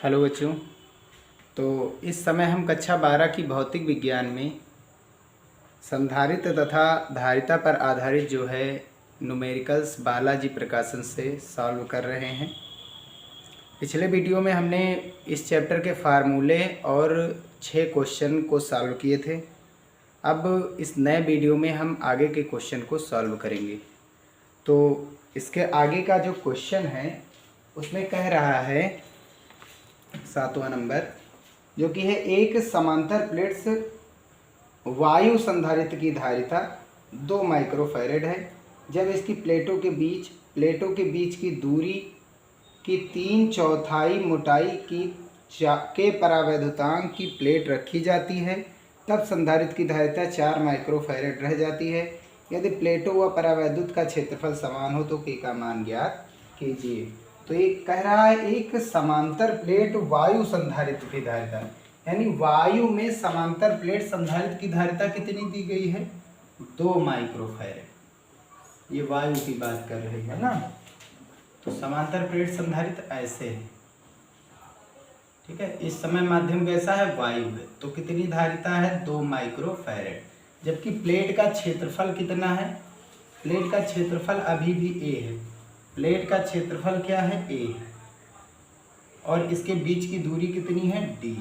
Hello बच्चों। तो इस समय हम कक्षा 12 की भौतिक विज्ञान में संधारित्र तथा धारिता पर आधारित जो है न्यूमेरिकल्स बालाजी प्रकाशन से सॉल्व कर रहे हैं। पिछले वीडियो में हमने इस चैप्टर के फार्मूले और 6 क्वेश्चन को सॉल्व किए थे। अब इस नए वीडियो में हम आगे के क्वेश्चन को सॉल्व करेंगे। तो इसके आगे का जो क्वेश्चन है उसमें कह रहा है 7वां नंबर, जो कि है एक समांतर प्लेट्स वायु संधारित्र की धारिता 2 माइक्रोफैरेड है। जब इसकी प्लेटों के बीच की दूरी की 3/4 मोटाई के परावैद्युतांक की प्लेट रखी जाती है, तब संधारित्र की धारिता 4 माइक्रोफैरेड रह जाती है। यदि प्लेटों व परावैद्युत का क्षेत्रफल समान हो तो के का मान ज्ञात कीजिए। तो ये कह रहा है एक समांतर प्लेट वायु संधारित्र की धारिता, यानी वायु में समांतर प्लेट संधारित्र की धारिता कितनी दी गई है? 2 माइक्रोफैरेड। ये वायु की बात कर रही है ना। तो समांतर प्लेट संधारित्र ऐसे है, ठीक है। इस समय माध्यम कैसा है? वायु है। तो कितनी धारिता है? 2 माइक्रोफैरेड। जबकि प्लेट का क्षेत्रफल कितना है? प्लेट का क्षेत्रफल अभी भी ए है। प्लेट का क्षेत्रफल क्या है? ए। और इसके बीच की दूरी कितनी है? डी।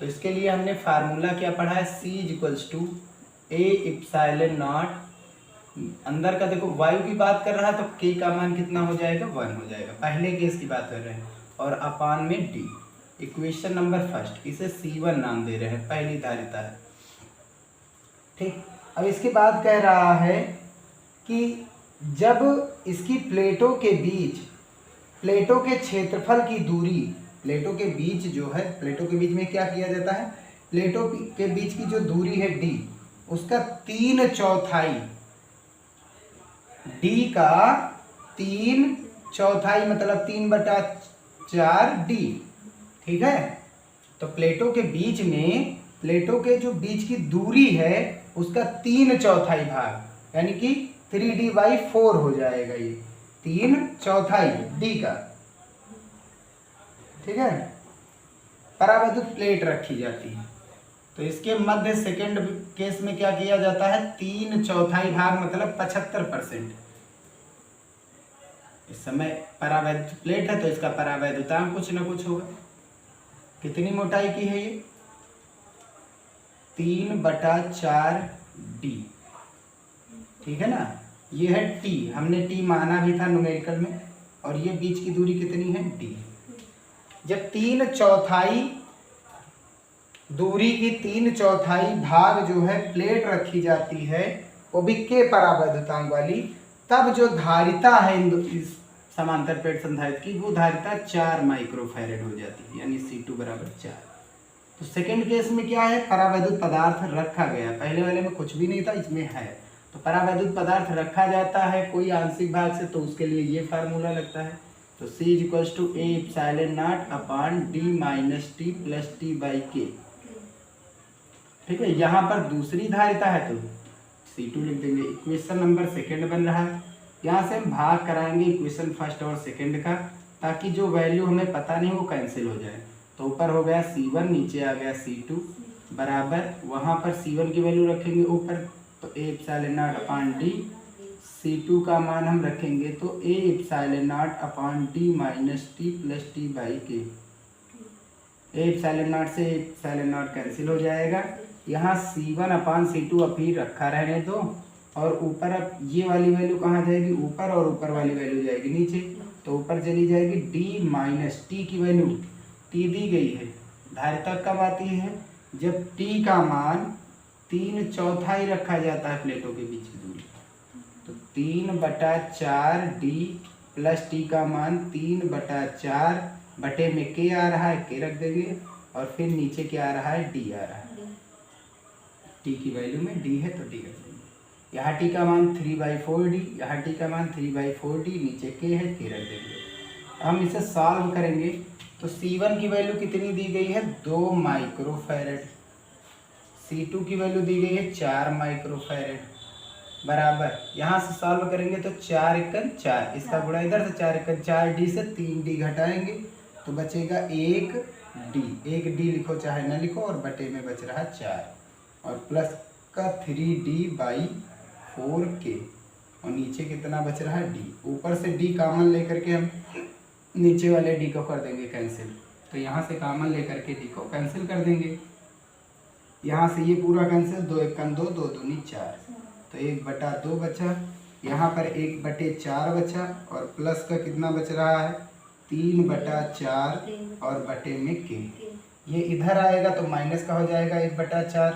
तो इसके लिए हमने फार्मूला क्या पढ़ा है? C = A epsilon not. अंदर का देखो, वायु की बात कर रहा है तो K का मान कितना हो जाएगा? 1 हो जाएगा। पहले केस की बात कर रहे हैं। और अपान में D। इक्वेशन नंबर फर्स्ट, इसे C1 नाम दे रहे हैं, पहली धारिता है, ठीक। अब इसके बाद कह रहा है कि जब इसकी प्लेटों के के क्षेत्रफल की दूरी, प्लेटों के बीच जो है, प्लेटों के बीच में क्या किया जाता है? प्लेटों के बीच की जो दूरी है डी, उसका 3/4, डी का 3/4 मतलब 3/4 डी, ठीक है। तो प्लेटों के बीच में, प्लेटों के जो बीच की दूरी है उसका 3/4 भाग, यानी कि 3D/4 हो जाएगा। ये 3/4 डी का, ठीक है। परावैद्युत प्लेट रखी जाती है। तो इसके मध्य सेकंड केस में क्या किया जाता है? 3/4 भाग मतलब 75%। इस समय परावैद्युत प्लेट है तो इसका परावैद्युतांक कुछ ना कुछ होगा। कितनी मोटाई की है ये? 3/4 डी, ठीक है ना। ये है टी, हमने टी माना भी था न्यूमेरिकल में। और ये बीच की दूरी कितनी है? डी। जब 3/4 दूरी की 3/4 भाग जो है प्लेट रखी जाती है, वो भी के परावैद्युतांक वाली, तब जो धारिता है इस समांतर प्लेट संधारित्र की, वो धारिता 4 माइक्रोफैरेड हो जाती है, यानी C2 = 4। तो सेकेंड केस में क्या है? परावैद्युत पदार्थ रखा गया। पहले वाले में कुछ भी नहीं था, इसमें है। तो परावैद्युत पदार्थ रखा जाता है कोई आंशिक भाग से, तो उसके लिए ये फार्मूला लगता है। तो C = A epsilon not upon D - T + T/K, ठीक है। यहाँ पर दूसरी धारिता है तो C2 लिख देंगे। इक्वेशन नंबर सेकंड बन रहा है। यहाँ से हम भाग कराएंगे इक्वेशन फर्स्ट और सेकंड का, ताकि जो वैल्यू हमें पता नहीं वो कैंसिल हो जाए। तो ऊपर हो गया C1, नीचे आ गया C2 बराबर, वहाँ पर C1 की वैल्यू रखेंगे ऊपर, तो A epsilon not upon D। C2 का मान हम रखेंगे तो A epsilon not upon D - T + T/K। A epsilon not से एप्सिलॉन नॉट कैंसिल हो जाएगा। यहाँ C1 अपान C2 अभी रखा रहने दो, और ऊपर अब ये वाली वैल्यू कहाँ जाएगी? ऊपर, और ऊपर वाली वैल्यू जाएगी नीचे। तो ऊपर चली जाएगी D - T की वैल्यू, T दी गई है। धारिता कब आती है? जब T का मान 3/4 रखा जाता है प्लेटों के बीच की दूरी। तो 3/4 D + T का मान 3/4 बटे में K आ रहा है, K रख देंगे, और फिर नीचे क्या आ रहा है? D आ रहा है। T की वैल्यू में D है तो D रख देंगे। यहाँ T का मान 3/4D, यहाँ T का मान 3/4D, नीचे K है, K रख देंगे। हम इसे सॉल्व करेंगे तो C1 की वैल्यू कितनी दी गई है? 2 माइक्रोफैरेड। C2 की वैल्यू दी गई है 4 माइक्रोफैरेड बराबर, यहाँ से सॉल्व करेंगे तो 4 × 4, इसका गुणा इधर से 4 × 4 D से 3D घटाएंगे तो बचेगा 1d, 1d लिखो चाहे ना लिखो, और बटे में बच रहा 4, और प्लस का 3d/4k, और नीचे कितना बच रहा है d। ऊपर से d कॉमन लेकर के हम नीचे वाले d को कर देंगे कैंसिल, तो यहाँ से कॉमन लेकर के d को कैंसिल कर देंगे। यहाँ से ये पूरा कैंसिल, 2 1 2, 2 दूनी 4, तो 1/2 बचा, यहाँ पर 1/4 बचा, और प्लस का कितना बच रहा है 3/4, और बटे में k। ये इधर आएगा तो माइनस का हो जाएगा 1/4,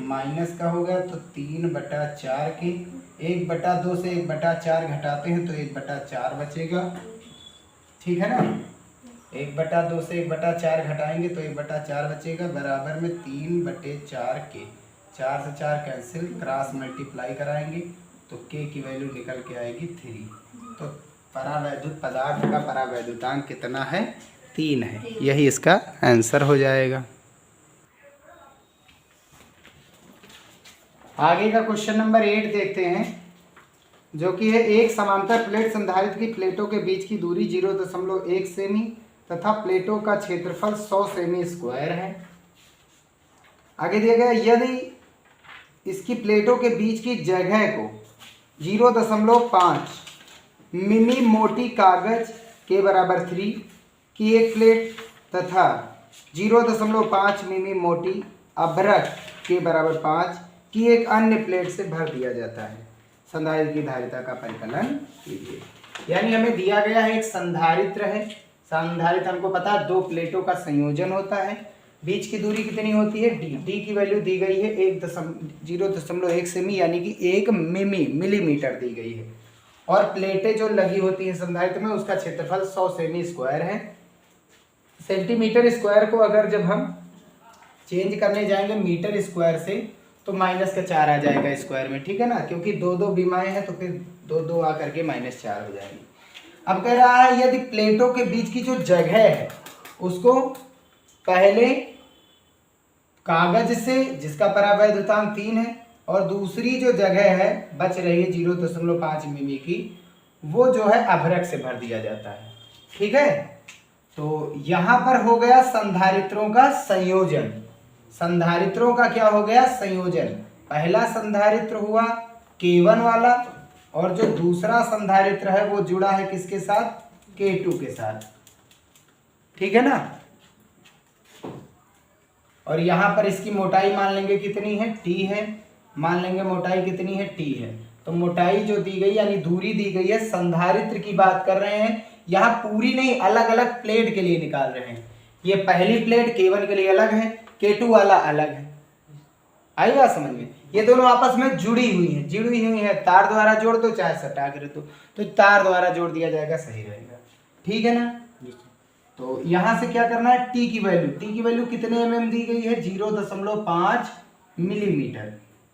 माइनस का होगा तो 3/4k, 1/2 से 1/4 घटाते हैं तो 1/4 बचेगा, ठीक है ना। 1/2 से 1/4 घटाएंगे तो 1/4 बचेगा, बराबर में 3/4k, 4 से 4 कैंसिल, क्रॉस मल्टीप्लाई कराएंगे तो k की वैल्यू निकल के आएगी 3। तो परावैद्युत पदार्थ का परावैद्युतांक कितना है, 3 है। यही इसका आंसर हो जाएगा। आगे का क्वेश्चन नंबर 8 देखते हैं, जो कि है एक समांतर प्लेट संधारित्र की प्लेटों के बीच की दूरी 0.1 सेमी तथा प्लेटों का क्षेत्रफल 100 सेमी स्क्वायर है। आगे दिया गया यदि इसकी प्लेटों के बीच की जगह को 0.5 मिमी मोटी कागज के बराबर 3 की एक प्लेट तथा 0.5 मिमी मोटी अभ्रक के बराबर 5 की एक अन्य प्लेट से भर दिया जाता है, संधारित्र की धारिता का परिकलन कीजिए। यानी हमें दिया गया है एक संधारित्र है, संधारित्र हमको पता है 2 प्लेटों का संयोजन होता है, बीच की दूरी कितनी होती है d, d की वैल्यू दी गई है 0.1 सेमी यानी कि 1 मिलीमीटर दी गई है, और प्लेटें जो लगी होती हैं संधारित्र में उसका क्षेत्रफल 100 सेमी स्क्वायर है। सेंटीमीटर स्क्वायर को अगर जब हम चेंज करने जाएंगे मीटर स्क्वायर से तो माइनस का 4 आ जाएगा स्क्वायर में, ठीक है ना, क्योंकि 2 विमाएं हैं तो फिर 2 आ करके -4 हो जाएंगी। अब कह रहा है यदि प्लेटों के बीच की जो जगह है उसको पहले कागज से, जिसका परावैद्युतांक 3 है, और दूसरी जो जगह है बच रही है 0.5 मिमी की, वो जो है अभ्रक से भर दिया जाता है, ठीक है। तो यहाँ पर हो गया संधारित्रों का संयोजन, संधारित्रों का क्या हो गया संयोजन। पहला संधारित्र हुआ K1 वाला, और जो दूसरा संधारित्र है वो जुड़ा है किसके साथ, K2 के साथ, ठीक है ना। और यहाँ पर इसकी मोटाई मान लेंगे कितनी है, t है, मान लेंगे मोटाई कितनी है, t है। तो मोटाई जो दी गई यानी दूरी दी गई है, संधारित्र की बात कर रहे हैं, यहाँ पूरी नहीं अलग अलग प्लेट के लिए निकाल रहे हैं। ये पहली प्लेट K1 के लिए अलग है, K2 वाला अलग है, आई बात समझ में। ये दोनों आपस में जुड़ी हुई है, तार द्वारा जोड़ दो चाहे सटा कर दो, तो तार द्वारा जोड़ दिया जाएगा, सही रहेगा, ठीक है ना। तो यहाँ से क्या करना है, t की वैल्यू कितने mm दी गई है, 0.5 मिलीमीटर,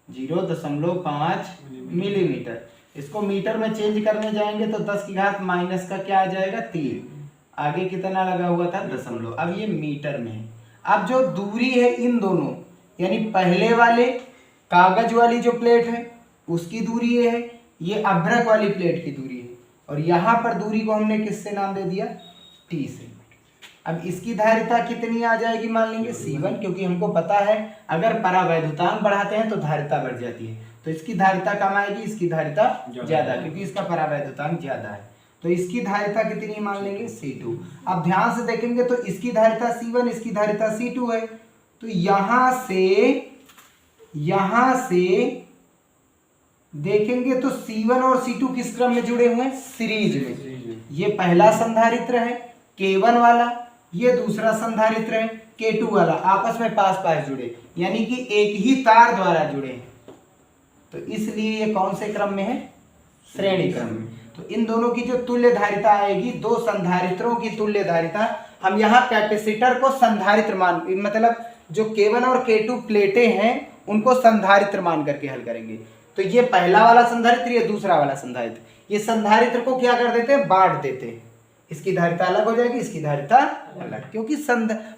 0.5 मिलीमीटर। इसको मीटर में चेंज करने जाएंगे तो 10 की घात माइनस का क्या आ जाएगा 3, आगे कितना लगा हुआ था दशमलव, अब ये मीटर में है। अब जो दूरी है इन दोनों, यानी पहले वाले कागज वाली जो प्लेट है उसकी दूरी ये है, ये अभ्रक वाली प्लेट की दूरी है, और यहाँ पर दूरी को हमने किससे नाम दे दिया, t से। अब इसकी धारिता कितनी आ जाएगी, मान लेंगे C1, क्योंकि हमको पता है अगर परावैद्युतांक बढ़ाते हैं तो धारिता बढ़ जाती है, तो इसकी धारिता कम आएगी, इसकी धारिता ज्यादा, क्योंकि इसका परावैद्युतांक ज्यादा है। तो इसकी धारिता कितनी मान लेंगे C2। अब ध्यान से देखेंगे तो इसकी धारिता C1, इसकी धारिता C2 है, तो यहां से देखेंगे तो C1 और C2 किस क्रम में जुड़े हुए हैं, सीरीज में। ये पहला संधारित्र है K1 वाला, ये दूसरा संधारित्र है K2 वाला, आपस में पास पास जुड़े, यानी कि एक ही तार द्वारा जुड़े हैं, तो इसलिए ये कौन से क्रम में है, श्रेणी क्रम में। तो इन दोनों की जो तुल्य धारिता आएगी, दो संधारित्रों की तुल्य धारिता, हम यहाँ कैपेसिटर को संधारित्र मान, मतलब जो K1 और K2 प्लेटें हैं उनको संधारित्र मान करके हल करेंगे। तो ये पहला वाला संधारित्र, ये दूसरा वाला संधारित्र, ये संधारित्र को क्या कर देते हैं, बांट देते हैं, इसकी धारिता अलग हो जाएगी, इसकी धारिता अलग, क्योंकि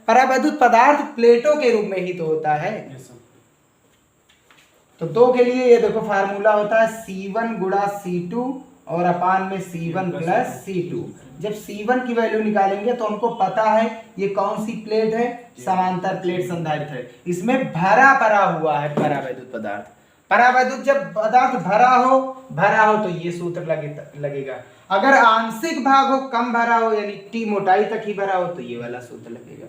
परावैद्युत पदार्थ प्लेटों के रूप में ही तो होता है। तो दो के लिए ये देखो फार्मूला होता है C1 गुणा C2 और अपान में C1 प्लस C2। जब C1 की वैल्यू निकालेंगे तो हमको पता है ये कौन सी प्लेट है, समांतर प्लेट संधारित्र है, इसमें भरा पड़ा हुआ है परावैद्युत पदार्थ। परावैद्युत जब पदार्थ भरा हो तो ये सूत्र लगेगा। अगर आंशिक भाग हो, कम भरा हो, यानी T मोटाई तक ही भरा हो, तो ये वाला सूत्र लगेगा।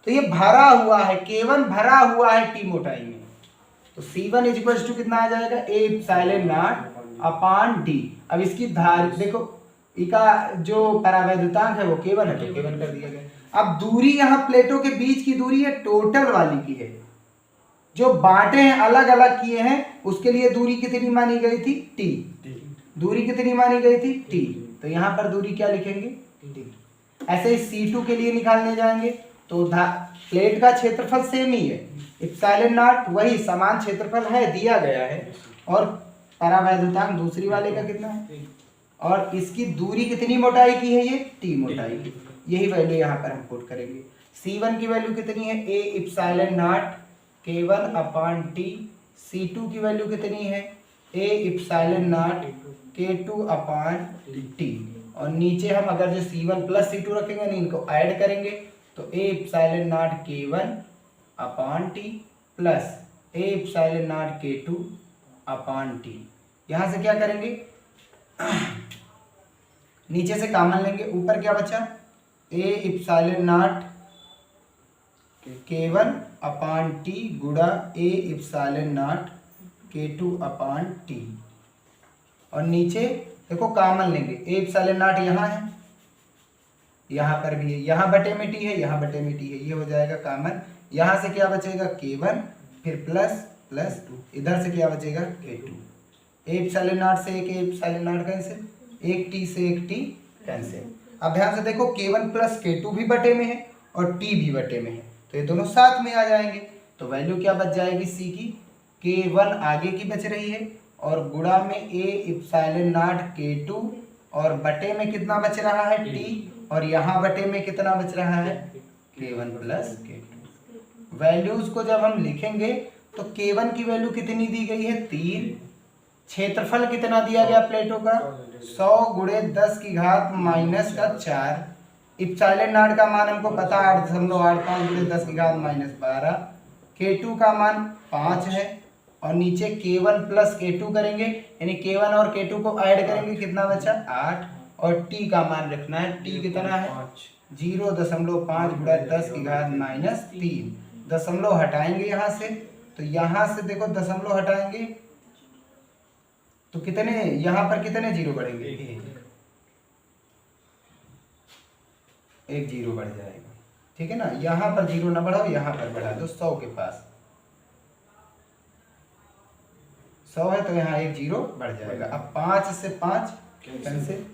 तो ये भरा हुआ है, केवल भरा हुआ है T मोटाई में, तो C1 इक्वल टू कितना आ जाएगा, A epsilon not upon D। अब इसकी धार देखो, इसका जो परावैद्युतांक है वो केवल है, तो केवल कर दिया गया। अब दूरी यहाँ प्लेटों के बीच की दूरी है टोटल वाली की है, जो बांटे हैं अलग अलग किए हैं उसके लिए दूरी कितनी मानी गई थी, T। दूरी कितनी मानी गई थी, T। तो यहाँ पर दूरी क्या लिखेंगे, T। ऐसे ही C2 के लिए निकालने जाएंगे तो प्लेट का क्षेत्रफल सेम ही है, एप्सिलॉन नॉट वही समान क्षेत्रफल है, दिया गया है, और परावैद्युतांक दूसरी वाले का कितना है, और इसकी दूरी कितनी मोटाई की है, ये T मोटाई की। यही वैल्यू यहाँ पर हम पुट करेंगे। C1 की वैल्यू कितनी है, A epsilon not K1 upon T। C2 की वैल्यू कितनी है, A epsilon not K2 upon T। और नीचे हम अगर जो C1 प्लस C2 रखेंगे नहीं, इनको ऐड करेंगे तो A epsilon not K1 upon T plus A epsilon not K2 upon T। यहाँ से क्या करेंगे, नीचे से कॉमन लेंगे, ऊपर क्या बचा, A epsilon not K1 upon T गुणा A epsilon not K2 upon T। और नीचे देखो कॉमन लेंगे, A एप्सिलॉन नॉट यहाँ है, यहाँ पर भी है, यहाँ बटे में T है, यहाँ बटे में T है, ये हो जाएगा कॉमन। यहाँ से क्या बचेगा, K1, फिर प्लस प्लस इधर से क्या बचेगा, K2। A एप्सिलॉन नॉट से एक A एप्सिलॉन नॉट कैंसिल, एक T से एक T कैंसिल। अब ध्यान से देखो K1 प्लस K2 भी बटे में है और T भी बटे में है, तो ये दोनों साथ में आ जाएंगे, तो वैल्यू क्या बच जाएगी C की, K1 आगे की बच रही है और गुणा में A एप्सिलॉन नॉट K2 और बटे में कितना बच रहा है, T, और यहाँ बटे में कितना बच रहा है, K1 प्लस K2। वैल्यूज को जब हम लिखेंगे तो K1 की वैल्यू कितनी दी गई है, 3। क्षेत्रफल कितना दिया गया प्लेटों का, 100 गुणे 10 की घात माइनस का 4। एप्सिलॉन नॉट का मान हमको पता 8.85 गुणे 10 की घात माइनस 12। K2 का मान 5 है, और नीचे K1 प्लस K2 करेंगे, यानी K1 और K2 को ऐड करेंगे, कितना बचा, 8। और T का मान रखना है, T कितना है, 0.5 गुणा 10 की घात माइनस 3। दशमलव हटाएंगे यहाँ से, तो यहाँ से देखो दशमलव हटाएंगे तो कितने, यहाँ पर कितने जीरो बढ़ेंगे, एक जीरो बढ़ जाएगा, ठीक है ना। यहाँ पर जीरो ना बढ़ाओ, यहाँ पर बढ़ा दो, 100 के पास 100 है तो यहाँ एक जीरो बढ़ जाएगा। अब 5 से 5 कैंसिल।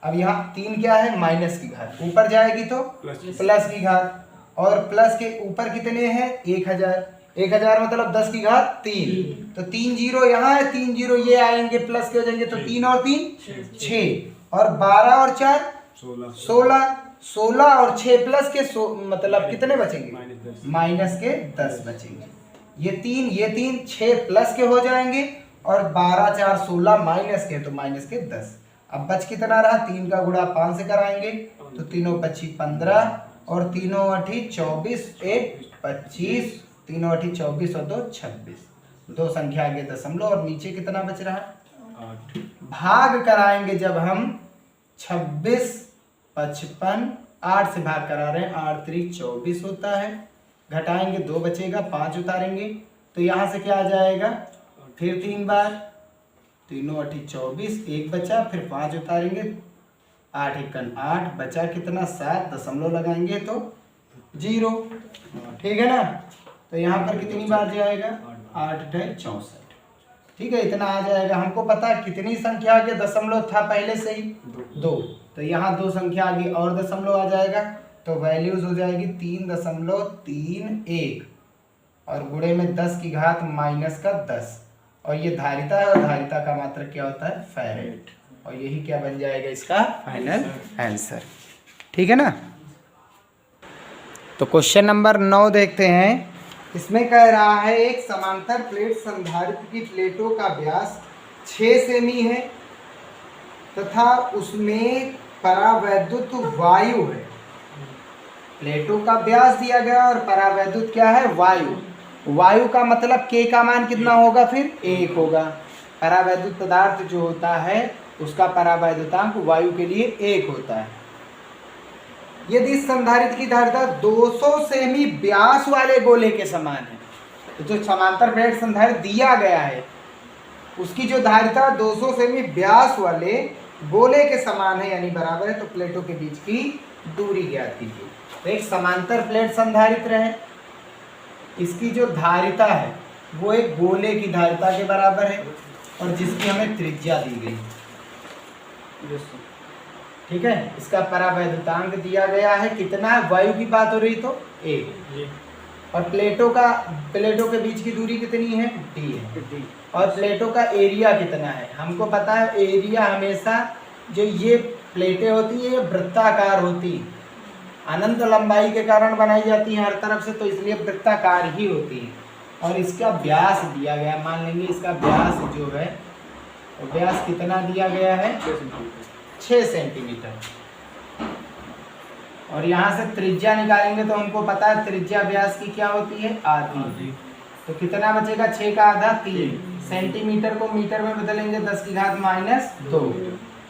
अब यहाँ 3 क्या है, माइनस की घात, ऊपर जाएगी तो प्लस की घात, और प्लस के ऊपर कितने हैं, 1000। 1000 मतलब 10 की घात 3, तो 3 जीरो यहाँ है, 3 जीरो ये आएंगे, प्लस के हो जाएंगे, तो 3 और 3 6, और 12 और 4 16, 16 और 6 प्लस के मतलब कितने बचेंगे, माइनस के 10 बचेंगे। ये 3 6 प्लस के हो जाएंगे, और 12 4 16 माइनस के, तो माइनस के 10। अब बच कितना रहा, 3 का गुणा 5 से कराएंगे तो 3 25 15, और 3 8 24, 1 25, 3 8 24 और 2 26, दो संख्या आगे दशमलव, और नीचे कितना बच रहा है, 8। भाग कराएंगे जब हम 26 55, 8 से भाग करा रहे हैं, 8 3 24 होता है, घटाएंगे 2 बचेगा, 5 उतारेंगे तो यहाँ से क्या आ जाएगा, फिर 3 बार, 3 8 24, 1 बचा, फिर 5 उतारेंगे, 8 1 8 बचा कितना, 7, दशमलव लगाएंगे तो 0, ठीक है ना। तो यहाँ पर कितनी बार जाएगा, 8 64, ठीक है, इतना आ जाएगा। हमको पता है कितनी संख्या आगे दशमलव था पहले से ही, 2, तो यहाँ 2 संख्या आगे और दशमलव आ जाएगा, तो वैल्यूज हो जाएगी 3.31 और गुणे में 10 की घात माइनस का 10, और ये धारिता है, और धारिता का मात्रक क्या होता है, फैरेड, और यही क्या बन जाएगा इसका फाइनल आंसर, ठीक है ना। तो क्वेश्चन नंबर 9 देखते हैं। इसमें कह रहा है एक समांतर प्लेट संधारित्र की प्लेटों का व्यास 6 सेमी है तथा उसमें परावैद्युत वायु है। प्लेटों का व्यास दिया गया और परावैद्युत क्या है? वायु। वायु का मतलब K का मान कितना होगा? फिर 1 होगा। परावैद्युत पदार्थ जो होता है उसका परावैद्युतांक वायु के लिए 1 होता है। यदि इस संधारित्र की धारिता 200 सेमी व्यास वाले गोले के समान है, तो जो समांतर प्लेट संधारित्र दिया गया है उसकी जो धारिता 200 सेमी व्यास वाले गोले के समान है यानी बराबर है, तो प्लेटों के बीच की दूरी ज्ञात कीजिए। तो एक समांतर प्लेट संधारित्र है, इसकी जो धारिता है वो एक गोले की धारिता के बराबर है और जिसकी हमें त्रिज्या दी गई। ठीक है, इसका परावैद्युतांक दिया गया है कितना? वायु की बात हो रही तो 1 और प्लेटों के बीच की दूरी कितनी है? d है। और प्लेटों का एरिया कितना है? हमको पता है एरिया हमेशा जो ये प्लेटें होती है ये वृत्ताकार होती, अनंत लंबाई के कारण बनाई जाती है हर तरफ से, तो इसलिए वृत्ताकार ही होती है। और इसका व्यास दिया गया, मान लेंगे इसका व्यास जो है तो व्यास कितना दिया गया है? 6 सेंटीमीटर। और यहाँ से त्रिज्या निकालेंगे तो हमको पता है त्रिज्या व्यास की क्या होती है? आधी। तो कितना बचेगा? 6 का आधा 3 सेंटीमीटर को मीटर में बदलेंगे 10 की घात -2।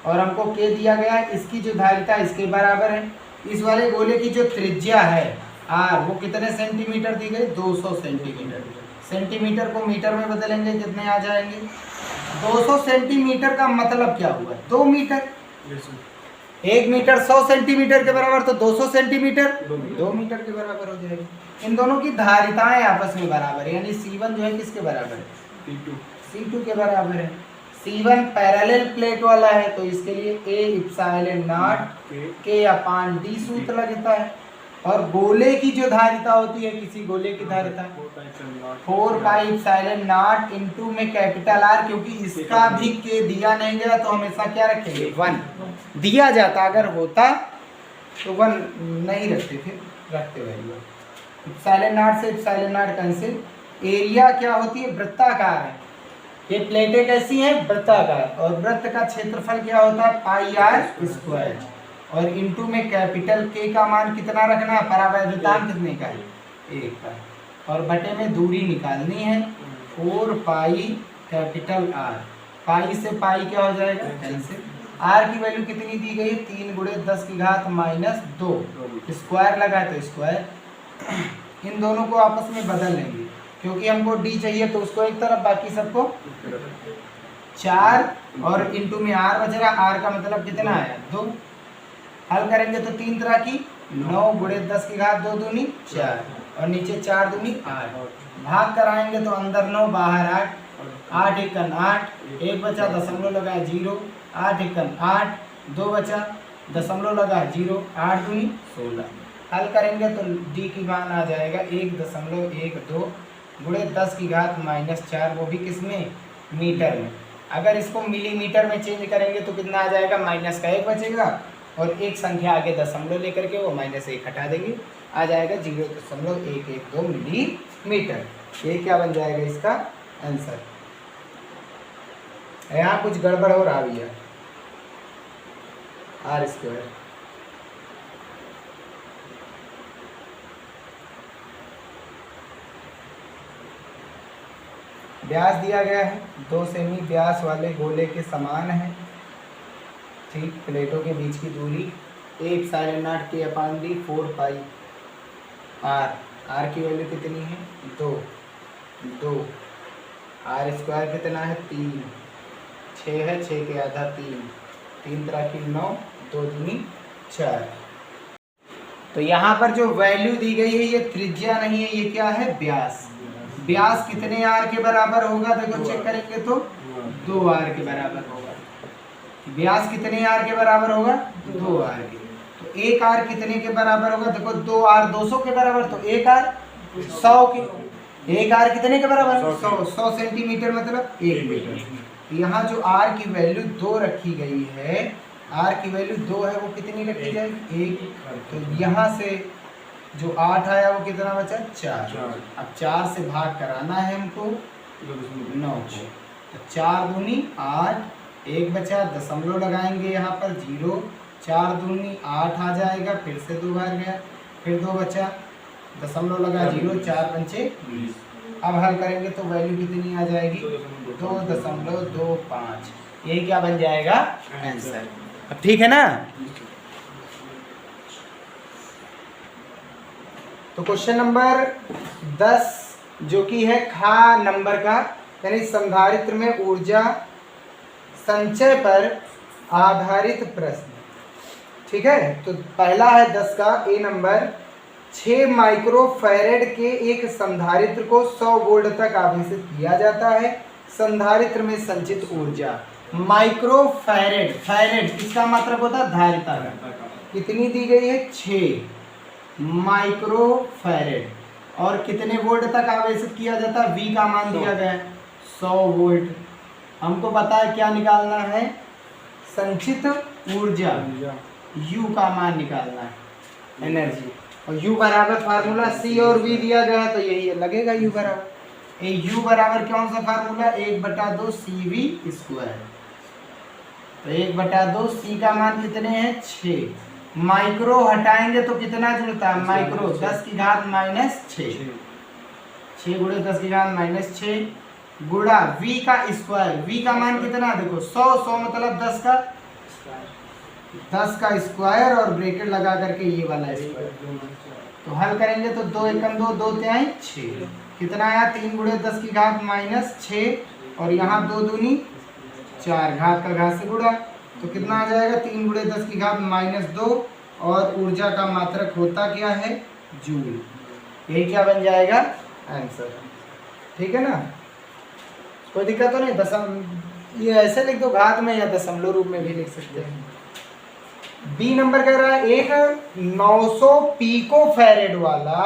और हमको K दिया गया है, इसकी जो धारिता इसके बराबर है। इस वाले गोले की जो त्रिज्या है R वो कितने सेंटीमीटर दी गई? 200 सेंटीमीटर। सेंटीमीटर को मीटर में बदलेंगे कितने आ जाएंगे? 200 सेंटीमीटर का मतलब क्या हुआ? 2 मीटर। 1 मीटर 100 सेंटीमीटर के बराबर, तो 200 सेंटीमीटर 2 मीटर के बराबर हो जाएगी। इन दोनों की धारिताएं आपस में बराबर है, यानी C1 जो है किसके बराबर है? C2 के बराबर है। C1 पैरेलल प्लेट वाला है तो इसके लिए A इप्सिलॉन नॉट K/D सूत्र लगता है। और गोले की जो धारिता होती है, किसी गोले की धारिता 4 पाई इप्सिलॉन नॉट इनटू में कैपिटल R, क्योंकि इसका भी K दिया नहीं गया तो हमेशा क्या रखेंगे? 1 दिया जाता, अगर होता तो 1 नहीं रखते, फिर रखते वैल्यू। इप्सिलॉन नॉट से इप्सिलॉन नॉट कैंसिल। एरिया क्या होती है? वृत्ताकार है। ये प्लेटें कैसी हैं? वृत्ताकार। और वृत्त का क्षेत्रफल क्या होता है? πr²। और इनटू में कैपिटल K का मान कितना रखना? परावैद्युतांक कितने का है? 1 का। और बटे में दूरी निकालनी है 4 पाई कैपिटल R। पाई से पाई क्या हो जाएगा? कैंसिल। R की वैल्यू कितनी दी गई? 3 × 10 की घात -2। स्क्वायर लगा तो स्क्वायर। इन दोनों को आपस में बदल लेंगे, क्योंकि हमको D चाहिए तो उसको एक तरफ, बाकी सबको 4 और इनटू में R बच रहा। R का मतलब कितना आया? 2। हल करेंगे तो 3 तरह की 9 × 10 की घात 2 दूनी 4 और नीचे 4 दूनी 8। भाग कराएंगे तो अंदर 9 बाहर 8, 8 एकन 8, 1 बचा दशमलव लगा 0, 8 एकन 8, 2 बचा दशमलव लगा 0, 8 दूनी 16। हल करेंगे तो D की मान आ जाएगा 1.12 × 10 की घात -4, वो भी किसमें? मीटर में। अगर इसको मिलीमीटर में चेंज करेंगे तो कितना आ जाएगा? -1 बचेगा और एक संख्या आगे दशमलव लेकर के वो -1 हटा देंगे, आ जाएगा 0.112 मिलीमीटर। ये क्या बन जाएगा इसका आंसर? यहाँ कुछ गड़बड़ हो रहा भैया। R²। व्यास दिया गया है 2 सेमी व्यास वाले गोले के समान है। ठीक, प्लेटों के बीच की दूरी A epsilon not K/D 4 pi R। R की वैल्यू कितनी है? 2। R² कितना है? 3। 6 है, 6 के आधा 3 तरह की 9, 2 दूनी 4। तो यहाँ पर जो वैल्यू दी गई है ये त्रिज्या नहीं है, ये क्या है? व्यास। व्यास कितने R के बराबर होगा? देखो चेक करेंगे तो 2R के बराबर होगा। व्यास कितने R के बराबर होगा? 2R के। तो 1R कितने के बराबर होगा? देखो 2R 200 के बराबर, तो 1R 100 के। 1R कितने के बराबर? 100 सेंटीमीटर मतलब 1 मीटर। यहाँ जो R की वैल्यू 2 रखी गई है, R की वैल्यू 2 है, वो कितनी रखी जाएगी? 1। तो यहाँ से जो 8 आया वो कितना बचा? 4। अब 4 से भाग कराना है हमको 9 को, तो 4 दूनी 8 1 बचा, दशमलव लगाएंगे यहाँ पर 0, 4 दूनी 8 आ जाएगा, फिर से 2 बार गया, फिर 2 बचा, दशमलव लगा 0, 4 पंचे 20। अब हल करेंगे तो वैल्यू कितनी आ जाएगी 2.25। यही क्या बन जाएगा आंसर। अब ठीक है ना। तो क्वेश्चन नंबर 10 जो कि है खा नंबर का, यानी संधारित्र में ऊर्जा संचय पर आधारित प्रश्न। ठीक है, तो पहला है 10 का ए नंबर। 6 माइक्रोफैरेड के एक संधारित्र को 100 वोल्ट तक आवेशित किया जाता है। संधारित्र में संचित ऊर्जा माइक्रोफैरेड, फैरेड इसका मतलब होता है धारिता का, कितनी दी गई है 6 माइक्रोफैरेड, और कितने वोल्ट तक आवेशित किया जाता है, V का मान दिया गया है 100 वोल्ट। हमको पता है क्या निकालना है, संचित ऊर्जा U का मान निकालना है, एनर्जी, और U बराबर फार्मूला C और V दिया गया है, तो यही लगेगा U बराबर। U बराबर कौन सा फार्मूला, 1/2 CV स्क्वायर। तो 1/2 C का मान कितने हैं 6, माइक्रो हटाएंगे तो कितना जुड़ता है माइक्रो, 10 की घात -6, 6 गुणे 10 की घात -6 गुणा V का स्क्वायर। V का मान कितना देखो 100 मतलब 10 का स्क्वायर, और ब्रैकेट लगा करके ये वाला स्क्वायर। तो हल करेंगे तो 2 एकम 2, 2 तिहाई 6, कितना आया 3 गुणे 10 की घात -6, और यहाँ 2 दूनी 4, घात का घात से गुणा, तो कितना आ जाएगा 3 गुणे 10 की घात -2, और ऊर्जा का मात्रक होता क्या है जूल। यही क्या बन जाएगा आंसर। ठीक है ना, कोई दिक्कत तो नहीं। ये ऐसे लिख दो घात में या दशमलव रूप में भी लिख सकते हैं। बी नंबर कह रहा है एक 900 पिको फैरेड वाला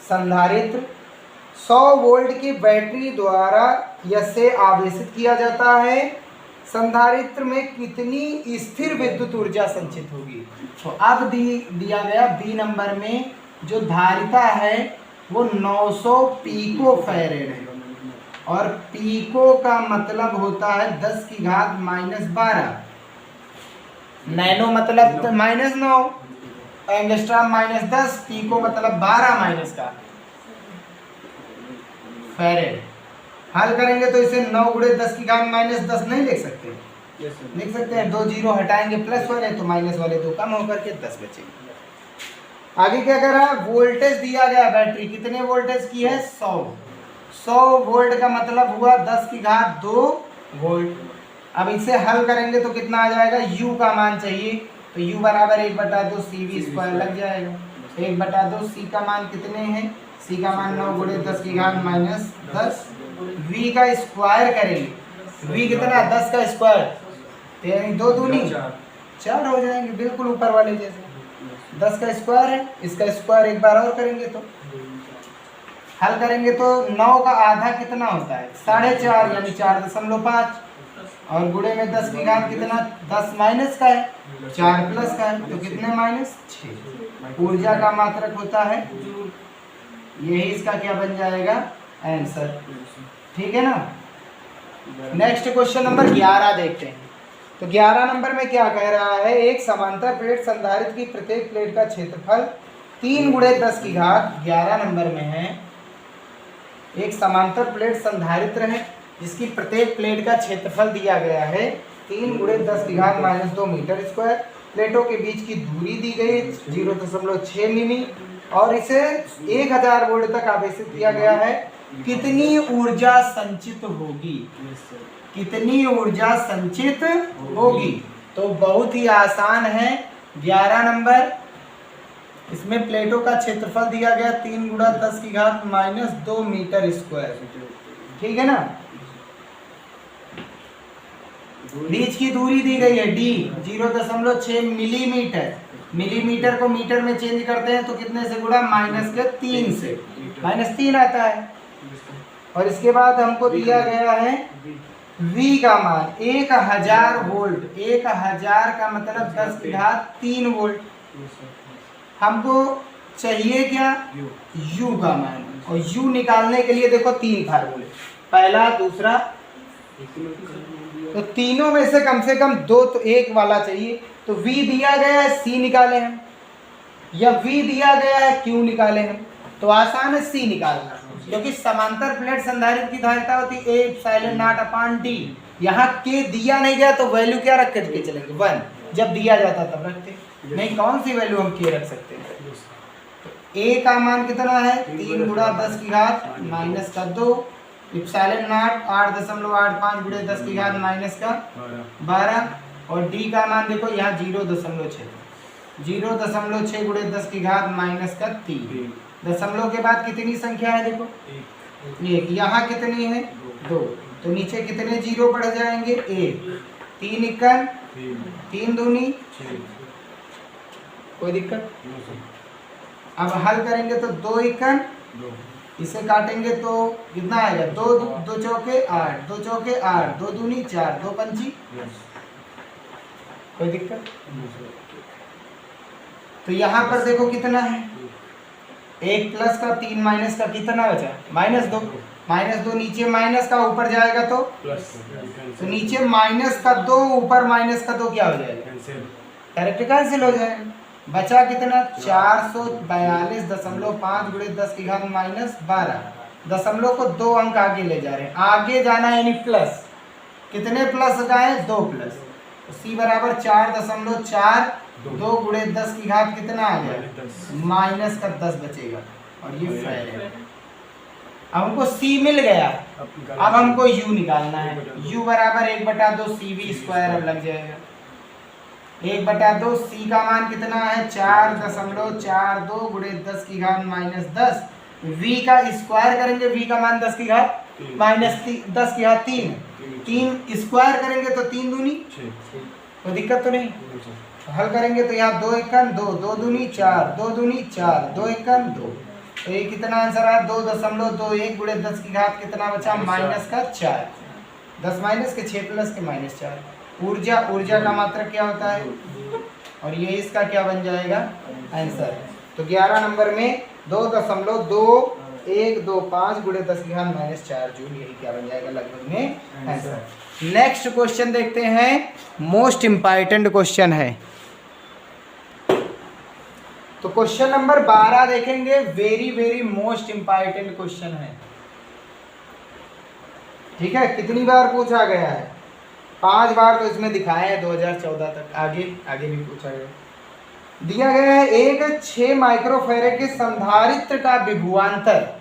संधारित्र 100 वोल्ट की बैटरी द्वारा से आवेशित किया जाता है। संधारित्र में कितनी स्थिर विद्युत ऊर्जा संचित होगी। तो अब दिया गया बी नंबर में जो धारिता है वो 900 पिको फैरेड है, और पिको का मतलब होता है 10 की घात -12, नैनो मतलब तो -9, एंगस्ट्रॉम -10, पिको मतलब 12 माइनस का फैरेड। हल करेंगे तो इसे 9 गुणे 10 की घात -10 नहीं लिख सकते, लिख सकते हैं, 2 जीरो हटाएंगे प्लस वाले तो माइनस वाले 2 कम होकर के 10 बचेंगे। आगे क्या कर रहा है, वोल्टेज दिया गया बैटरी कितने वोल्टेज की है 100 वोल्ट का मतलब हुआ 10 की घात 2 वोल्ट। अब इसे हल करेंगे तो कितना आ जाएगा, U का मान चाहिए, तो U बराबर 1/2 CV स्क्वायर लग जाएगा। 1/2 C का मान कितने हैं, C का मान 9 गुणे 10 की घात -10, V का स्क्वायर करेंगे, V कितना 10 का स्क्वायर, यानी 2 दूनी 4 हो जाएंगे, बिल्कुल ऊपर वाले जैसे। 10 का स्क्वायर है, इसका स्क्वायर एक बार और करेंगे तो हल करेंगे तो 9 का आधा कितना होता है 4.5, यानी 4.5, और गुणे में 10 की घात कितना 10 माइनस का है, 4 प्लस का है, तो कितने -6 ऊर्जा का मात्रक होता है। यही इसका क्या बन जाएगा आंसर। ठीक है ना। नेक्स्ट क्वेश्चन नंबर 11 देखते हैं। तो 11 नंबर में क्या कह रहा है, एक समांतर प्लेट संधारित्र की प्रत्येक प्लेट का क्षेत्रफल 3 गुणे 10 की घात 11 नंबर में है। एक समांतर प्लेट संधारित्र है जिसकी प्रत्येक प्लेट का क्षेत्रफल दिया गया है 3 गुणे 10 की घात -2 मीटर स्क्वायर। प्लेटों के बीच की दूरी दी गई 0.6 मिमी, और इसे 1000 वोल्ट तक आवेशित किया गया है। कितनी ऊर्जा संचित होगी, कितनी ऊर्जा संचित होगी। तो बहुत ही आसान है 11 नंबर। इसमें प्लेटों का क्षेत्रफल दिया गया 3 गुणा 10 की घात -2 मीटर स्क्वायर। ठीक है ना। बीच की दूरी दी गई है D 0.6 मिलीमीटर। मिलीमीटर को मीटर में चेंज करते हैं तो कितने से गुणा -3 से, -3 आता है। और इसके बाद हमको दिया गया है V का मान 1000 वोल्ट। 1000 का मतलब 10 की घात 3 वोल्ट। हमको चाहिए क्या U का मान, और U निकालने के लिए देखो 3 फार्मूले, पहला, दूसरा, तो तीनों में से कम दो तो एक वाला चाहिए। तो V दिया गया है, C निकाले हम, या V दिया गया है, Q निकाले हम। तो आसान है C निकालना, क्योंकि समांतर प्लेट संधारित्र की धारिता होती है A epsilon not upon D। यहाँ K दिया नहीं गया तो वैल्यू क्या रख के चलेंगे 1, जब दिया जाता तब रखते, नहीं कौन सी वैल्यू हम K रख सकते हैं। तो A का मान कितना है 3 गुणा 10 की घात माइनस का 2 एप्सिलॉन नॉट 8.85 गुणे 10 की घात माइनस का 12, और D का मान देखो यहाँ 0.6 गुणे 10 की घात माइनस का 3। दशमलव के बाद कितनी संख्या है देखो 1, यहाँ कितनी है 2, तो नीचे कितने जीरो बढ़ जाएंगे 1, 3 इक्कन 3 दूनी 6, कोई दिक्कत। अब हल करेंगे तो 2 इक्कन 2, इसे काटेंगे तो कितना आएगा 2 चौके 8, 2 चौके 8, 2 दूनी 4, 2 पंची, कोई दिक्कत। तो यहाँ पर देखो कितना है 1 प्लस का 3 माइनस का कितना बचा -2, -2 नीचे माइनस का ऊपर जाएगा तो प्लस, तो नीचे -2 ऊपर -2 क्या हो जाएगा डायरेक्ट कैंसिल हो जाएगा। बचा कितना 442.5 गुणे 10 की घात -12। दशमलव को 2 अंक आगे ले जा रहे हैं, आगे जाना है यानी प्लस, कितने प्लस लगाए 2 प्लस, तो C बराबर 4.4 2 गुणे 10 की घात कितना आ गया -10 बचेगा, और ये फैल है। अब हमको C मिल गया, अब हमको U निकालना है। U बराबर 1/2 CV स्क्वायर अब लग जाएगा, 1/2 C का मान कितना है 4.42 गुणे 10 की घात -10। V का स्क्वायर करेंगे, V का मान 10 की घात -10 की घात 3 स्क्वायर करेंगे तो 3 दूनी 6, कोई दिक्कत तो नहीं। हल करेंगे तो यहाँ 2 इक्कन 2, 2 दूनी 4, 2 दूनी 4, 2 इक्कन 2, तो ये कितना आंसर आया 2.21 गुणे 10 की घात कितना बचा -4, 10 माइनस के 6 प्लस के -4। ऊर्जा का मात्रक क्या होता है, और ये इसका क्या बन जाएगा आंसर। तो 11 नंबर में 2.2125 गुणे 10 की घात -4 जूल, यही क्या बन जाएगा लगभग में आंसर। नेक्स्ट क्वेश्चन देखते हैं, मोस्ट इम्पॉर्टेंट क्वेश्चन है। तो क्वेश्चन नंबर 12 देखेंगे, वेरी मोस्ट इम्पॉर्टेंट क्वेश्चन है, ठीक है। कितनी बार पूछा गया है 5 बार, तो इसमें दिखाए हैं 2014 तक, आगे भी पूछा गया। दिया गया है एक 6 माइक्रोफैरेड के संधारित्र का विभवांतर,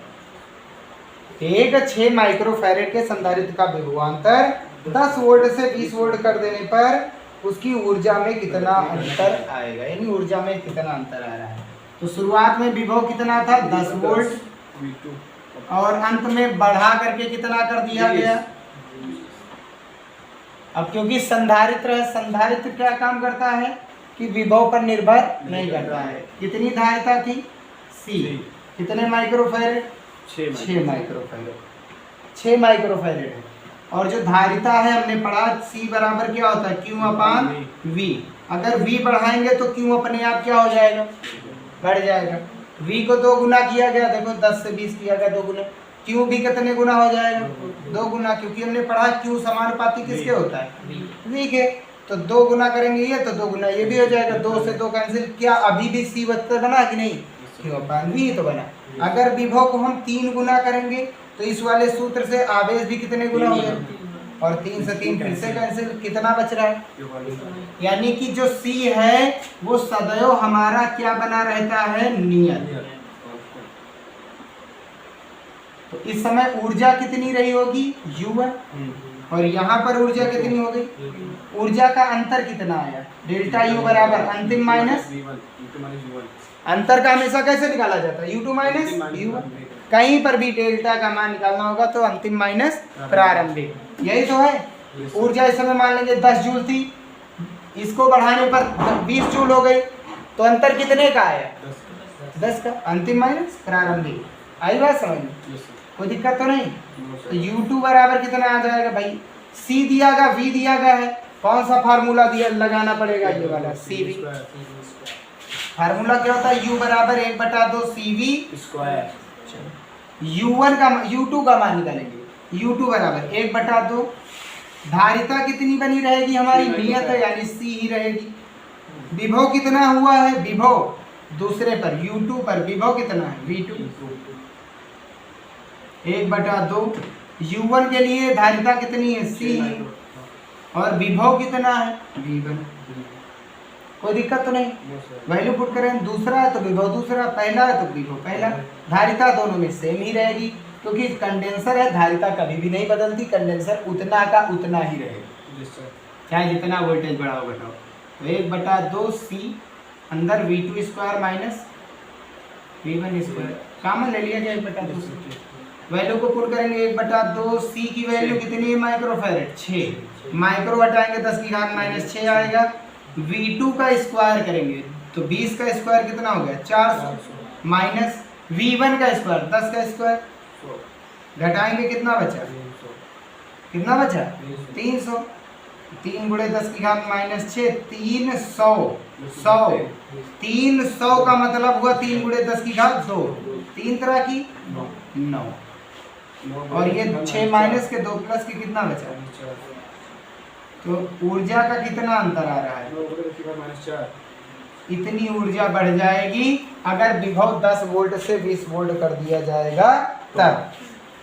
एक 6 माइक्रोफैरेड के संधारित्र का विभवांतर 10 वोल्ट से 20 वोल्ट कर देने पर उसकी ऊर्जा में कितना अंतर आएगा, यानी ऊर्जा में कितना अंतर आ रहा है। तो शुरुआत में विभव कितना था 10 वोल्ट, और अंत में बढ़ा करके कितना कर दिया गया। अब क्योंकि संधारित्र है, संधारित्र क्या काम करता है कि विभव पर निर्भर नहीं करता है। कितनी धारिता थी C, कितने माइक्रोफैरेड 6 माइक्रोफैरेड, 6 माइक्रोफैरेड है। और जो धारिता है हमने पढ़ा C बराबर क्या होता है Q/V। अगर V बढ़ाएंगे तो Q अपने आप क्या हो जाएगा बढ़ जाएगा। V को 2 गुना किया गया, देखो 10 से 20 किया गया 2 गुना, Q भी कितने गुना हो जाएगा 2 गुना, क्योंकि हमने पढ़ा Q समानुपाती किसके होता है V के। तो 2 गुना करेंगे ये तो 2 गुना ये भी हो जाएगा, 2 से 2 कैंसिल, क्या अभी भी C बना कि नहीं Q/V तो बना। अगर विभव को हम 3 गुना करेंगे तो इस वाले सूत्र से आवेश भी कितने गुना हो गए, और 3 से 3 फिर से कैंसिल, कितना बच रहा है। यानी कि जो C है वो सदैव हमारा क्या बना रहता है नियत। तो इस समय ऊर्जा कितनी रही होगी U1, और यहाँ पर ऊर्जा कितनी हो गई, ऊर्जा का अंतर कितना आया डेल्टा U बराबर अंतिम माइनस अंतर का हमेशा कैसे निकाला जाता है U2 माइनस U1। कहीं पर भी डेल्टा का मान निकालना होगा तो अंतिम माइनस प्रारंभिक, यही तो है। ऊर्जा इस समय मान लेंगे 10 जूल थी, इसको बढ़ाने पर 20 जूल हो गई, तो अंतर कितने का आया 10 का, अंतिम माइनस प्रारंभिक। आई बात समझ में, कोई दिक्कत तो नहीं। तो U2 बराबर कितना आ जाएगा भाई, C दिया गया V दिया गया है, कौन सा फार्मूला दिया लगाना पड़ेगा ये वाला CV। फार्मूला क्या होता है U बराबर 1/2 CV स्क्वायर। U2 का मान निकालेंगे, U2 बराबर 1/2। धारिता कितनी बनी रहेगी हमारी, नियत है यानी C ही रहेगी। विभव कितना हुआ है, विभव दूसरे पर U2 पर विभव कितना है V2 1/2। U1 के लिए धारिता कितनी है C और विभव कितना है V1। कोई दिक्कत तो नहीं, वैल्यू पुट करें, दूसरा है तो विभव दूसरा, पहला है तो विभव पहला। धारिता दोनों में सेम ही रहेगी क्योंकि कंडेंसर है, धारिता कभी भी नहीं बदलती, कंडेंसर उतना का उतना ही रहेगा चाहे जितना वोल्टेज बढ़ाओ घटाओ। तो 1/2 C अंदर V2 square minus V1 square कामन ले लिया जाए 1/2। वैल्यू को पुट करेंगे 1/2 C की वैल्यू कितनी है माइक्रोफैरेड 6, माइक्रो हटाएंगे 10⁻⁻6 आएगा। V2 का स्क्वायर करेंगे तो 20 का स्क्वायर कितना हो गया 400 माइनस V1 का स्क्वायर 10 का स्क्वायर घटाएंगे कितना बचा, कितना बचा 300। 3 × 10⁻⁻6 300 300 का मतलब हुआ 3 × 10⁻2 3 तरह की 9 और ये 6 माइनस के 2 प्लस के कितना बचा, तो ऊर्जा का कितना अंतर आ रहा है, इतनी ऊर्जा बढ़ जाएगी अगर विभव 10 वोल्ट से 20 वोल्ट कर दिया जाएगा तब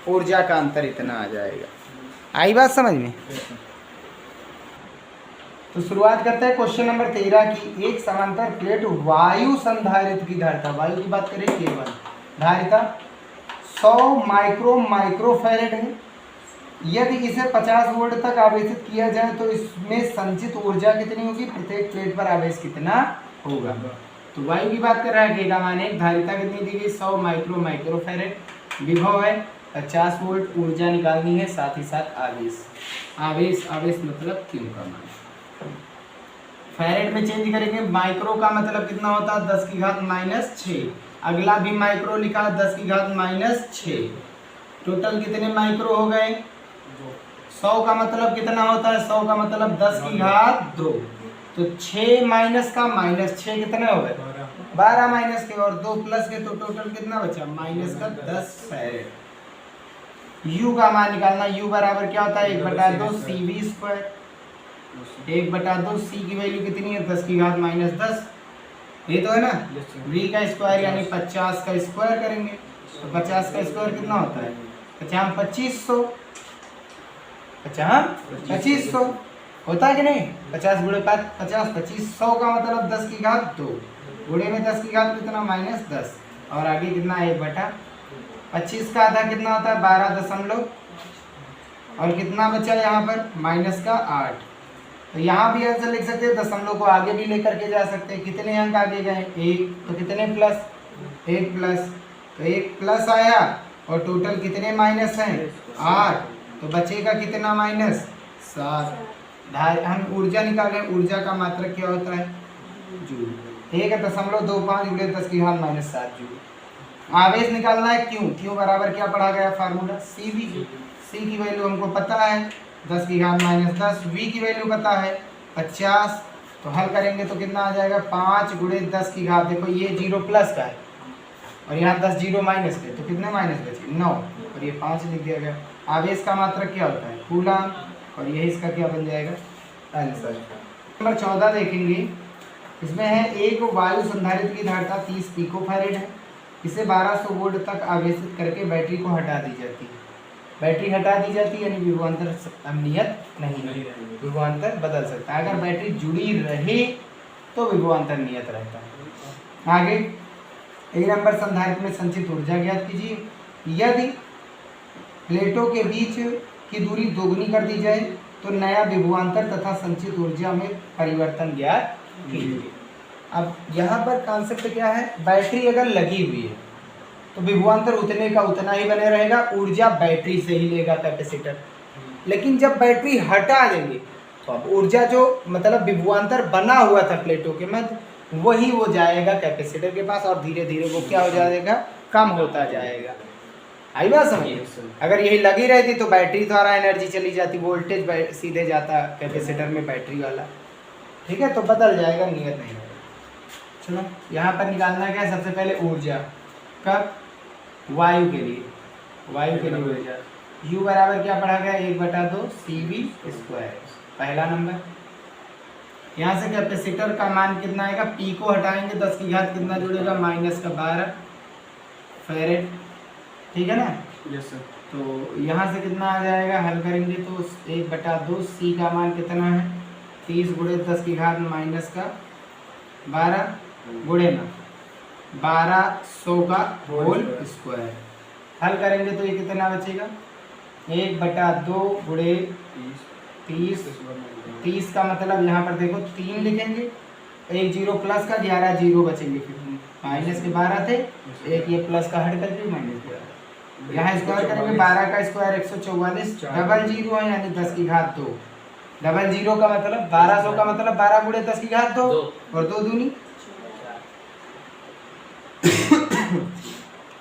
ऊर्जा का अंतर इतना आ जाएगा। आई बात समझ में। तो शुरुआत करते हैं क्वेश्चन नंबर 13 की। एक समांतर प्लेट वायु संधारित्र की धारिता, वायु की बात करें केवल, धारिता 100 माइक्रोफैरेड है। यदि इसे 50 वोल्ट तक आवेशित किया जाए तो इसमें संचित ऊर्जा कितनी होगी, प्रत्येक प्लेट पर आवेश कितना होगा। तो वायु की बात कर रहा है, के का मान 1, धारिता कितनी दी गई 100 माइक्रोफैरेड, विभव है 50 वोल्ट, ऊर्जा निकालनी है, साथ ही साथ आवेश, आवेश आवेश मतलब क्यू का मान फैरेड में चेंज करेंगे। माइक्रो का मतलब कितना होता है 10⁻⁻6, अगला भी माइक्रो लिखा 10⁻⁻6, टोटल कितने माइक्रो हो गए 100 का मतलब कितना होता है, 100 का मतलब 10⁻2, तो 6 माइनस का -6 कितने हो गए 12 माइनस के और 2 प्लस के, तो टोटल कितना बचा माइनस का 10 फैरेड। U का मान निकालना, U बराबर क्या होता है 1/2 CV स्क्वायर, 1/2 C की वैल्यू कितनी है 10⁻−10, ये तो है ना। V का स्क्वायर यानी 50 का स्क्वायर करेंगे तो 50 का स्क्वायर कितना होता है 2500, 2500 होता है कि नहीं, 50 × 5 50, 2500 का मतलब 10⁻2, गुणे में 10⁻2 कितना -10 और आगे कितना 1/25 का आधा कितना होता है 12 और कितना बचा यहाँ पर -8। तो यहाँ भी आंसर लिख सकते हैं, दशमलव को आगे भी लेकर के जा सकते हैं। कितने अंक आगे गए 1, तो कितने प्लस 1 प्लस, तो 1 प्लस आया और टोटल कितने माइनस हैं 8, तो बचेगा कितना -7। हम ऊर्जा निकालें, ऊर्जा का मात्रक क्या होता है जूल, 1.25 × 10⁻⁻7 जूल। आवेश निकालना है क्यों बराबर क्या पढ़ा गया फार्मूला CV, C की वैल्यू हमको पता है 10⁻−10, V की वैल्यू पता है 50, तो हल करेंगे तो कितना आ जाएगा 5 × 10⁻, देखो ये 0 प्लस का है और यहाँ 10 0 माइनस के, तो कितने माइनस बचे 9 और ये 5 लिख दिया गया। आवेश का मात्रक क्या होता है कूलम, और यही इसका क्या बन जाएगा आंसर। नंबर 14 देखेंगे, इसमें है एक वायु संधारित्र की धारिता 30 पिकोफैरेड है, इसे 1200 वोल्ट तक आवेशित करके बैटरी को हटा दी जाती है। बैटरी हटा दी जाती है यानी विभवांतर नियत नहीं है, विभवांतर बदल सकता है। अगर बैटरी जुड़ी रहे तो विभवांतर नियत रहता है। आगे एक नंबर संधारित्र में संचित ऊर्जा ज्ञात कीजिए। यदि प्लेटों के बीच की दूरी दोगुनी कर दी जाए तो नया विभवांतर तथा संचित ऊर्जा में परिवर्तन ज्ञात कीजिए। अब यहाँ पर कॉन्सेप्ट क्या है, बैटरी अगर लगी हुई है तो विभवांतर उतने का उतना ही बने रहेगा, ऊर्जा बैटरी से ही लेगा कैपेसिटर। लेकिन जब बैटरी हटा देंगे तो अब ऊर्जा जो मतलब विभवांतर बना हुआ था प्लेटों के मध्य वही वो जाएगा कैपेसिटर के पास और धीरे धीरे वो क्या हो जाएगा कम होता जाएगा। आई बात समझिए। अगर यही लगी रहती तो बैटरी द्वारा एनर्जी चली जाती, वोल्टेज सीधे जाता कैपेसिटर में बैटरी वाला, ठीक है। तो बदल जाएगा, नियत नहीं है। चलो यहाँ पर निकालना क्या है, सबसे पहले ऊर्जा कब वायु के लिए ऊर्जा u बराबर क्या पढ़ा गया 1/2 CV स्क्वायर, पहला नंबर। यहाँ से कैपेसिटर का मान कितना आएगा, P को हटाएंगे 10 की घात कितना जुड़ेगा -12 फैरेड, ठीक है ना। Yes sir. तो यहाँ से कितना आ जाएगा, हल करेंगे तो 1/2 C का मान कितना है 30 गुणे 10 की घात -12 गुणे ना 1200 का होल स्क्वायर। हल करेंगे तो ये कितना बचेगा 1/2 गुणे 30 का मतलब यहाँ पर देखो 3 लिखेंगे, एक 0 प्लस का 11 0 बचेंगे, फिर माइनस के 12 थे, एक ये प्लस का हट करके -12, यहाँ स्क्वायर करेंगे 12 का स्क्वायर 144, डबल 0 है यानी 10 की घात 2, डबल 0 का मतलब 1200 का मतलब 12 गुणे 10 की घात 2 और 2 दूनी।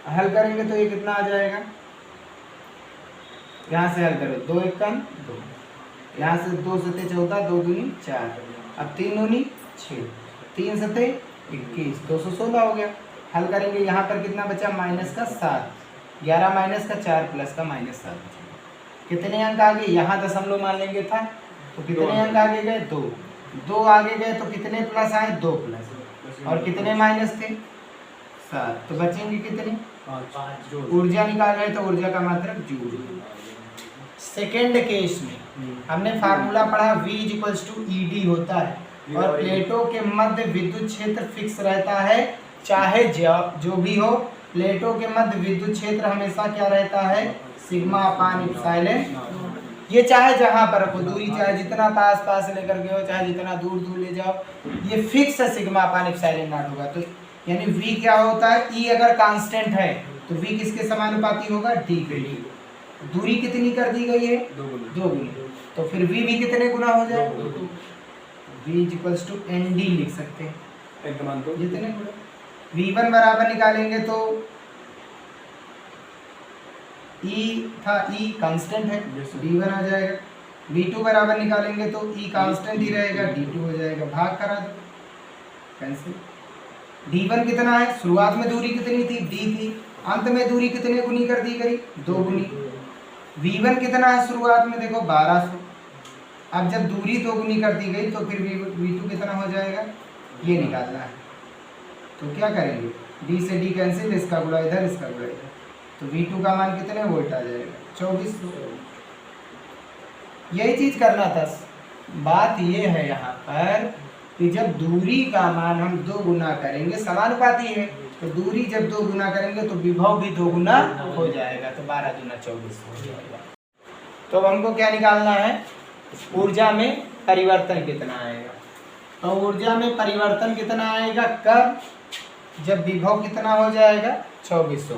हल करेंगे तो ये कितना आ जाएगा, यहाँ से हल करो 2 1 2, यहाँ से 2 सते 14, 2 दूनी 4, अब 3 दूनी 6, 3 सते 21, 216 हो गया। हल करेंगे यहाँ पर कितना बचा -7, 11 माइनस का 4 प्लस का -7, कितने अंक आ गए, यहाँ दशमलव मान लेंगे था तो कितने अंक आगे गए 2, 2 आगे गए तो कितने प्लस आए 2 प्लस, और कितने माइनस थे 7, तो बचेंगे कितने 5। ऊर्जा निकाल रहे तो ऊर्जा का मात्रक जूल। सेकेंड केस में हमने फार्मूला पढ़ा V = ED होता है और प्लेटों के मध्य विद्युत क्षेत्र फिक्स रहता है, चाहे जो भी हो, प्लेटों के मध्य विद्युत क्षेत्र हमेशा क्या रहता है σ/ε। ये चाहे जहां पर रखो दूरी, चाहे जितना पास लेकर के हो, चाहे जितना दूर ले जाओ, ये फिक्स है σ/ε होगा। तो यानी V क्या होता है, E अगर कांस्टेंट है तो V किसके समानुपाती होगा D के। दूरी कितनी कर दी गई है 2 गुनी, तो फिर V भी कितने गुना हो जाएगा, V = ND लिख सकते हैं, जितने गुना। V1 बराबर निकालेंगे तो E था, E कांस्टेंट है, D1 आ जाएगा। V2 बराबर निकालेंगे तो E कांस्टेंट ही रहेगा, D2 हो जाएगा, भाग करा दो कैंसिल। D1 कितना है, शुरुआत में दूरी कितनी थी D थी, अंत में दूरी कितने गुनी कर दी गई 2 गुनी। V1 कितना है शुरुआत में देखो 1200, अब जब दूरी 2 गुनी कर दी गई तो फिर V2 कितना हो जाएगा, ये निकालना है। तो क्या करेंगे, D से D कैंसिल, इसका गुणा इधर, इसका गुणा इधर, तो V2 का मान कितने वोल्ट आ जाएगा 2400। यही चीज करना था। बात ये है यहाँ पर कि जब दूरी का मान हम 2 गुना करेंगे, समानुपाती है, तो दूरी जब 2 गुना करेंगे तो विभव भी 2 गुना हो जाएगा, तो 12 दूना 24 हो जाएगा। तो अब हमको क्या निकालना है, ऊर्जा में परिवर्तन कितना आएगा। तो ऊर्जा में परिवर्तन कितना आएगा कब, जब विभव कितना हो जाएगा 2400।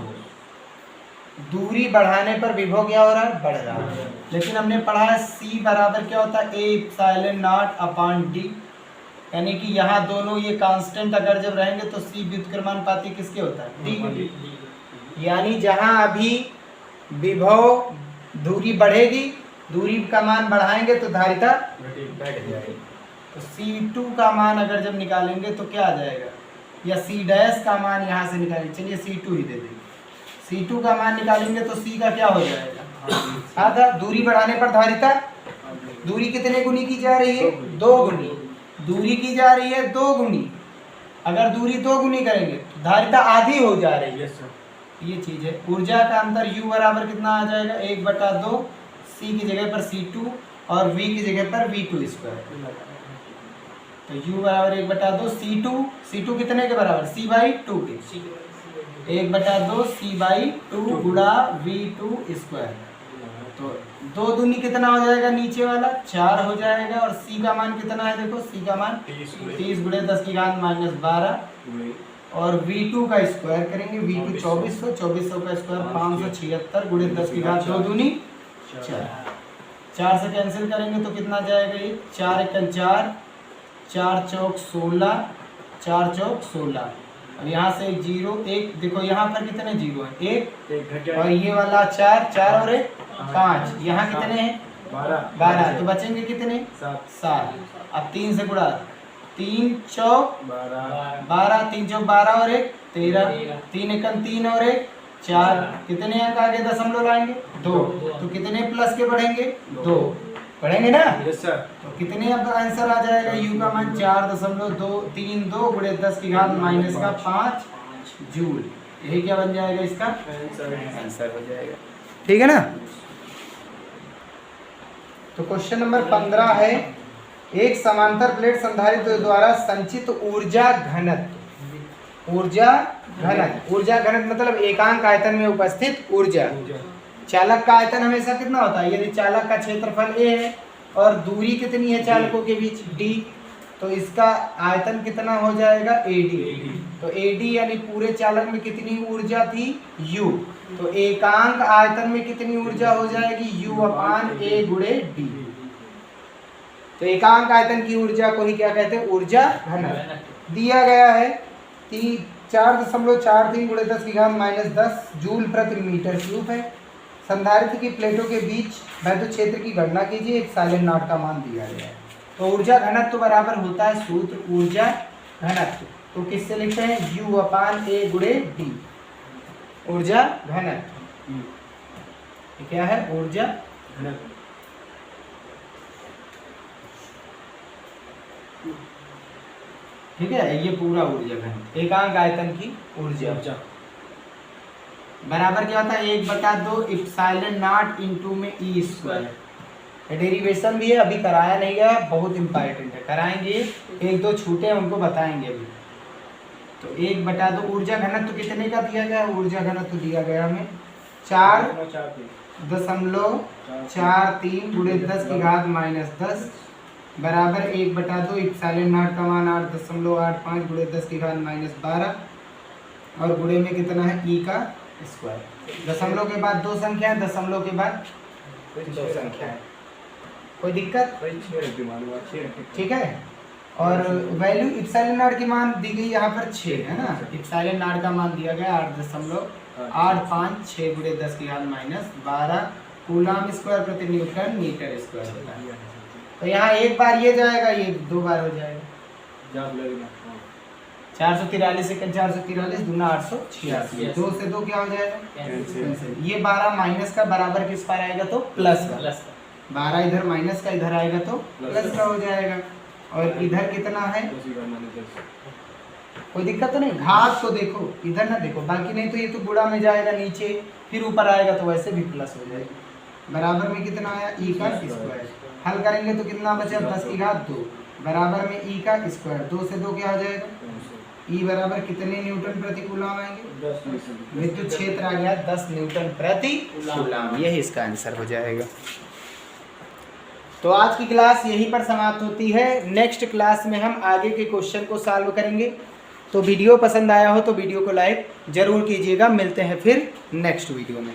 दूरी बढ़ाने पर विभव क्या हो रहा है, बढ़ रहा है। लेकिन हमने पढ़ा है C बराबर क्या होता है A/0/D, यानी कि यहाँ दोनों ये कांस्टेंट अगर जब रहेंगे तो C व्युत्क्रमानुपाती किसके होता है D। यानी जहाँ अभी विभव दूरी बढ़ेगी, दूरी का मान बढ़ाएंगे तो धारिता बढ़ जाएगी। तो C2 का मान अगर जब निकालेंगे तो क्या आ जाएगा, या C' का मान यहाँ से निकालेंगे, चलिए C2 ही दे देंगे। C2 का मान निकालेंगे तो C का क्या हो जाएगा आधा, दूरी बढ़ाने पर धारिता, दूरी कितने गुनी की जा रही है 2 गुनी, दूरी की जा रही है 2 गुनी, अगर दूरी 2 गुनी करेंगे तो धारिता आधी हो जा रही है। ये चीज है। ऊर्जा का अंतर U बराबर कितना आ जाएगा 1/2, C की जगह पर C2 और V की जगह पर V2 स्क्वायर। तो U बराबर 1/2 C2 कितने के बराबर C/2 के, 1/2 C/2 गुणा V2 स्क्वायर। तो 2 दूनी कितना हो जाएगा, नीचे वाला 4 हो जाएगा, और C का मान कितना है देखो, C का मान 30 गुणे 10 की घात -12, और V2 का स्क्वायर करेंगे, V2 2400 का स्क्वायर 576 गुणे 10 की घात 2 दूनी 4, 4 से कैंसिल करेंगे तो कितना जाएगा, ये 4 × 4, 4 चौक 16, 4 चौक 16, अब यहाँ से 0 1, देखो यहाँ पर कितने 0 है 1, और ये वाला 4 और 1 5, यहाँ कितने हैं 12, तो बचेंगे कितने 7। अब 3 से गुणा, 3 चौक 12, 3 चौक 12 और 1 13, 3 × 3 और 1 4, कितने अंक आगे दशमलव लाएंगे 2, तो कितने प्लस के बढ़ेंगे 2, पढ़ेंगे ना। Yes sir. तो कितने अब आंसर आ जाएगा u का मान 4.232 गुणे 10 की घात माइनस का 5 जूल। यही क्या बन जाएगा इसका आंसर हो जाएगा। ठीक है ना। तो क्वेश्चन नंबर 15 है, एक समांतर प्लेट संधारित्र द्वारा संचित ऊर्जा घनत्व। ऊर्जा घनत्व मतलब एकांक आयतन में उपस्थित ऊर्जा। चालक का आयतन हमेशा कितना होता है, यदि चालक का क्षेत्रफल a है और दूरी कितनी है चालकों के बीच d, तो इसका आयतन कितना हो जाएगा AD। तो AD यानी पूरे चालक में कितनी ऊर्जा थी U, तो एकांक आयतन में कितनी ऊर्जा हो जाएगी U/A गुणे D। तो एकांक आयतन की ऊर्जा को ही क्या कहते हैं, ऊर्जा घनत्व। दिया गया है 4.43 गुणे 10 की घात माइनस 10 जूल प्रति मीटर क्यूब है। संधारित्र की प्लेटों के बीच वैद्युत क्षेत्र की गणना कीजिए, एक साइलेंट नॉट का मान दिया गया है। तो ऊर्जा घनत्व बराबर होता है सूत्र ऊर्जा घनत्व, तो किससे लिखते हैं U/A गुणे D। ऊर्जा घनत्व क्या है, ऊर्जा घनत्व। ठीक है, ये पूरा ऊर्जा घनत्व एकांक आयतन की ऊर्जा बराबर क्या होता है 1/2 इप्सिलॉन नॉट इनटू में E स्क्वायर। डेरिवेशन भी है, अभी कराया नहीं गया, बहुत इंपॉर्टेंट है, कराएंगे, एक दो छूटे हैं उनको बताएंगे अभी। तो 1/2 ऊर्जा घनत्व कितने का दिया गया, ऊर्जा घनत्व दिया गया हमें 4.43 गुणे 10 की घात माइनस 10 बराबर 1/2 इप्सिलॉन नॉट का मान 8.85 गुणे 10 की घात माइनस 12 और गुणे में कितना है E का स्क्वायर। दशमलव के बाद दो संख्या है, दशमलव के बाद दो संख्या है, कोई दिक्कत। ठीक है, और वैल्यू इप्सिलॉन नॉट की मान दी गई यहाँ पर 6 है ना। इप्सिलॉन नॉट का मान दिया गया 8.856 गुणे 10 की घात माइनस 12 कूलम स्क्वायर प्रति न्यूटन मीटर स्क्वायर होता है। तो यहाँ एक बार ये जाएगा, ये दो बार हो जाएगा 443 सेकंड 443 दूना 886, 2 से 2 क्या हो जाएगा ये 12 माइनस का बराबर किस पर आएगा तो प्लस का, 12 इधर माइनस का इधर आएगा तो प्लस का हो जाएगा। और इधर कितना है, कोई दिक्कत तो नहीं, घात तो देखो इधर ना देखो, बाकी नहीं तो ये तो गुणा में जाएगा नीचे फिर ऊपर आएगा तो वैसे भी प्लस हो जाएगा। बराबर में कितना आया ई का स्क्वायर, हल करेंगे तो कितना बचा 10 की घात 2 बराबर में ई का स्क्वायर, 2 से 2 क्या हो जाएगा ई बराबर कितने न्यूटन प्रति कूलम आएंगे, विद्युत क्षेत्र आ गया 10 न्यूटन प्रति कूलम, यही इसका आंसर हो जाएगा। तो आज की क्लास यहीं पर समाप्त होती है। नेक्स्ट क्लास में हम आगे के क्वेश्चन को सॉल्व करेंगे। तो वीडियो पसंद आया हो तो वीडियो को लाइक जरूर कीजिएगा। मिलते हैं फिर नेक्स्ट वीडियो में।